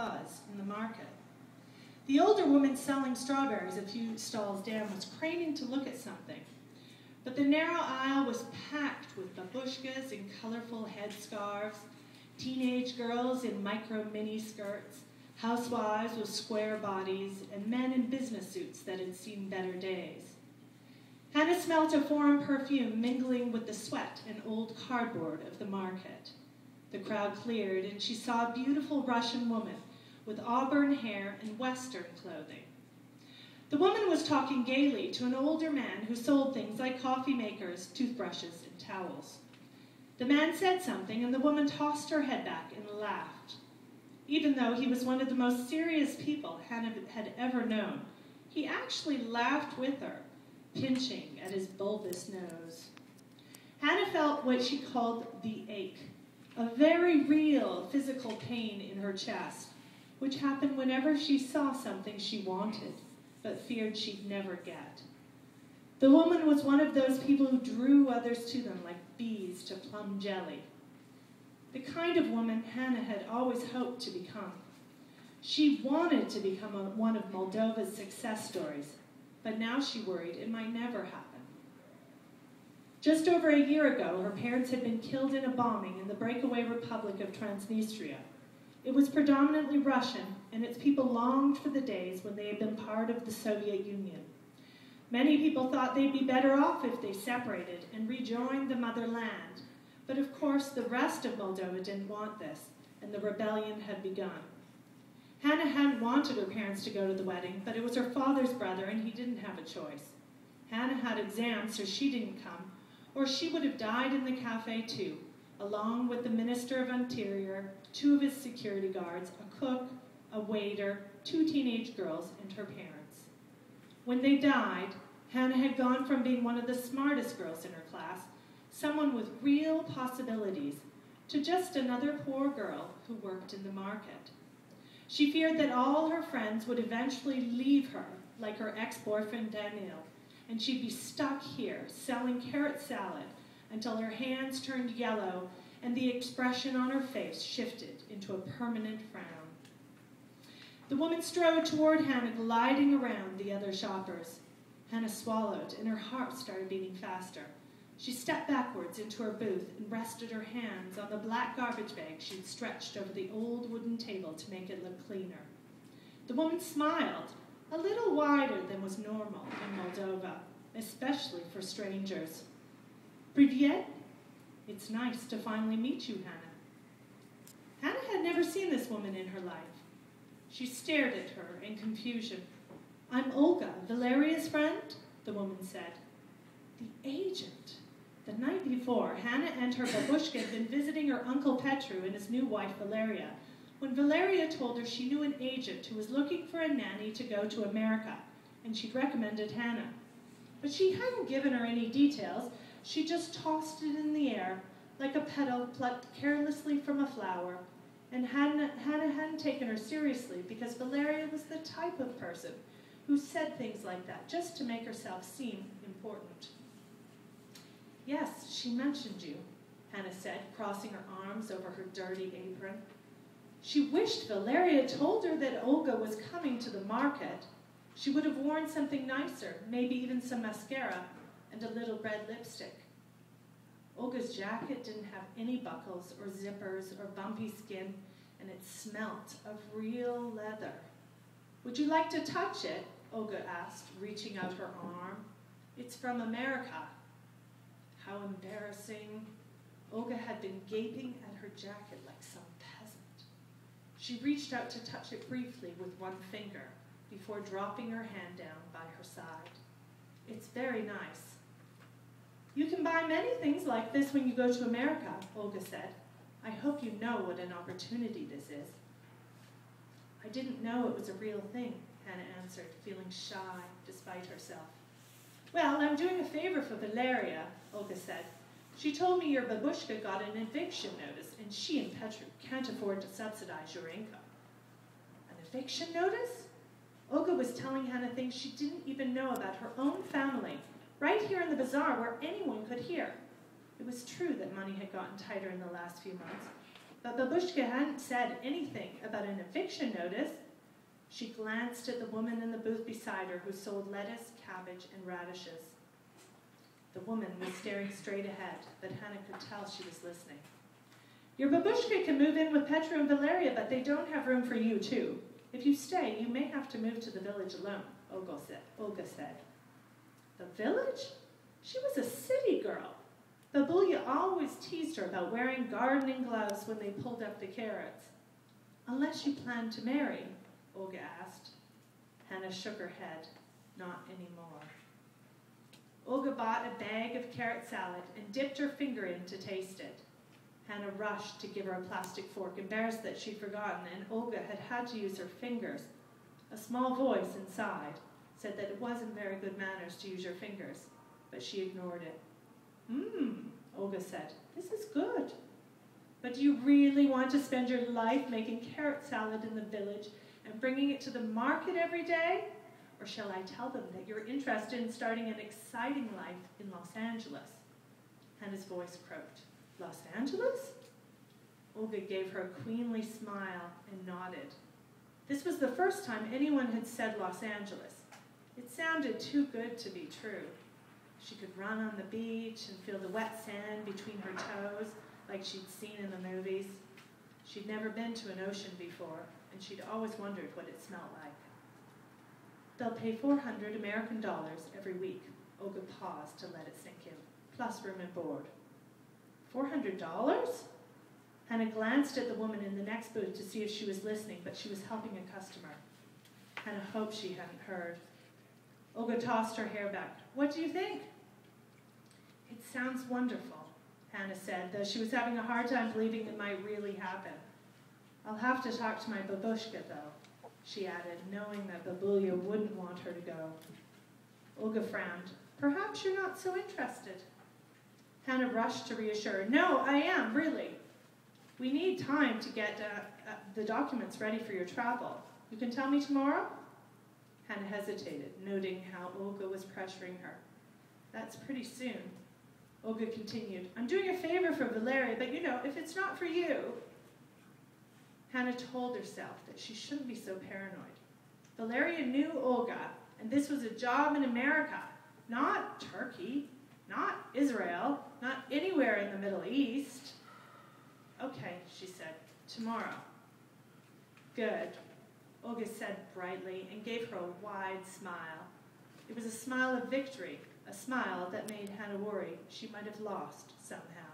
buzz in the market. The older woman selling strawberries a few stalls down was craning to look at something, but the narrow aisle was packed with babushkas in colorful headscarves, teenage girls in micro-mini skirts, housewives with square bodies, and men in business suits that had seen better days. Hannah smelt a foreign perfume mingling with the sweat and old cardboard of the market. The crowd cleared, and she saw a beautiful Russian woman with auburn hair and Western clothing. The woman was talking gaily to an older man who sold things like coffee makers, toothbrushes, and towels. The man said something, and the woman tossed her head back and laughed. Even though he was one of the most serious people Hannah had ever known, he actually laughed with her, pinching at his bulbous nose. Hannah felt what she called the ache, a very real physical pain in her chest, which happened whenever she saw something she wanted, but feared she'd never get. The woman was one of those people who drew others to them like bees to plum jelly. The kind of woman Hannah had always hoped to become. She wanted to become one of Moldova's success stories, but now she worried it might never happen. Just over a year ago, her parents had been killed in a bombing in the breakaway Republic of Transnistria. It was predominantly Russian, and its people longed for the days when they had been part of the Soviet Union. Many people thought they'd be better off if they separated and rejoined the motherland, but of course the rest of Moldova didn't want this, and the rebellion had begun. Hannah hadn't wanted her parents to go to the wedding, but it was her father's brother, and he didn't have a choice. Hannah had exams, so she didn't come, or she would have died in the cafe too, along with the Minister of Interior, 2 of his security guards, a cook, a waiter, 2 teenage girls, and her parents. When they died, Hannah had gone from being one of the smartest girls in her class, someone with real possibilities, to just another poor girl who worked in the market. She feared that all her friends would eventually leave her, like her ex-boyfriend Daniel, and she'd be stuck here selling carrot salad until her hands turned yellow and the expression on her face shifted into a permanent frown. The woman strode toward Hannah, gliding around the other shoppers. Hannah swallowed, and her heart started beating faster. She stepped backwards into her booth and rested her hands on the black garbage bag she'd stretched over the old wooden table to make it look cleaner. The woman smiled, a little wider than was normal in Moldova, especially for strangers. "Privyet? It's nice to finally meet you, Hannah." Hannah had never seen this woman in her life. She stared at her in confusion. "I'm Olga, Valeria's friend," the woman said. The agent. The night before, Hannah and her babushka had been visiting her Uncle Petru and his new wife, Valeria, when Valeria told her she knew an agent who was looking for a nanny to go to America, and she'd recommended Hannah. But she hadn't given her any details. She just tossed it in the air like a petal plucked carelessly from a flower, and Hannah hadn't taken her seriously because Valeria was the type of person who said things like that just to make herself seem important. "Yes, she mentioned you," Hannah said, crossing her arms over her dirty apron. She wished Valeria told her that Olga was coming to the market. She would have worn something nicer, maybe even some mascara and a little red lipstick. Olga's jacket didn't have any buckles or zippers or bumpy skin, and it smelt of real leather. "Would you like to touch it?" Olga asked, reaching out her arm. "It's from America." How embarrassing. Olga had been gaping at her jacket like some peasant. She reached out to touch it briefly with one finger before dropping her hand down by her side. "It's very nice." "You can buy many things like this when you go to America," Olga said. "I hope you know what an opportunity this is." "I didn't know it was a real thing," Hannah answered, feeling shy despite herself. "Well, I'm doing a favor for Valeria," Olga said. "She told me your babushka got an eviction notice, and she and Petru can't afford to subsidize your income." "An eviction notice?" Olga was telling Hannah things she didn't even know about her own family, right here in the bazaar where anyone could hear. It was true that money had gotten tighter in the last few months, but Babushka hadn't said anything about an eviction notice. She glanced at the woman in the booth beside her who sold lettuce, cabbage, and radishes. The woman was staring straight ahead, but Hannah could tell she was listening. Your Babushka can move in with Petra and Valeria, but they don't have room for you, too. If you stay, you may have to move to the village alone, Olga said. The village? She was a city girl. Babulia always teased her about wearing gardening gloves when they pulled up the carrots. Unless you plan to marry, Olga asked. Hannah shook her head. Not anymore. Olga bought a bag of carrot salad and dipped her finger in to taste it. Hannah rushed to give her a plastic fork, embarrassed that she'd forgotten, and Olga had to use her fingers. A small voice inside said that it wasn't very good manners to use your fingers, but she ignored it. Olga said, this is good. But do you really want to spend your life making carrot salad in the village and bringing it to the market every day? Or shall I tell them that you're interested in starting an exciting life in Los Angeles? Hannah's voice croaked. Los Angeles? Olga gave her a queenly smile and nodded. This was the first time anyone had said Los Angeles. It sounded too good to be true. She could run on the beach and feel the wet sand between her toes like she'd seen in the movies. She'd never been to an ocean before, and she'd always wondered what it smelled like. They'll pay $400 American every week. Olga paused to let it sink in, plus room and board. $400? Hannah glanced at the woman in the next booth to see if she was listening, but she was helping a customer. Hannah hoped she hadn't heard. Olga tossed her hair back. What do you think? It sounds wonderful, Hannah said, though she was having a hard time believing it might really happen. I'll have to talk to my babushka, though, she added, knowing that Babulia wouldn't want her to go. Olga frowned. Perhaps you're not so interested. Hannah rushed to reassure her. No, I am, really. We need time to get the documents ready for your travel. You can tell me tomorrow? Hannah hesitated, noting how Olga was pressuring her. That's pretty soon. Olga continued. I'm doing a favor for Valeria, but if it's not for you. Hannah told herself that she shouldn't be so paranoid. Valeria knew Olga, and this was a job in America, not Turkey, not Israel, not anywhere in the Middle East. Okay, she said, tomorrow. Good, Olga said brightly and gave her a wide smile. It was a smile of victory, a smile that made Hannah worry she might have lost somehow.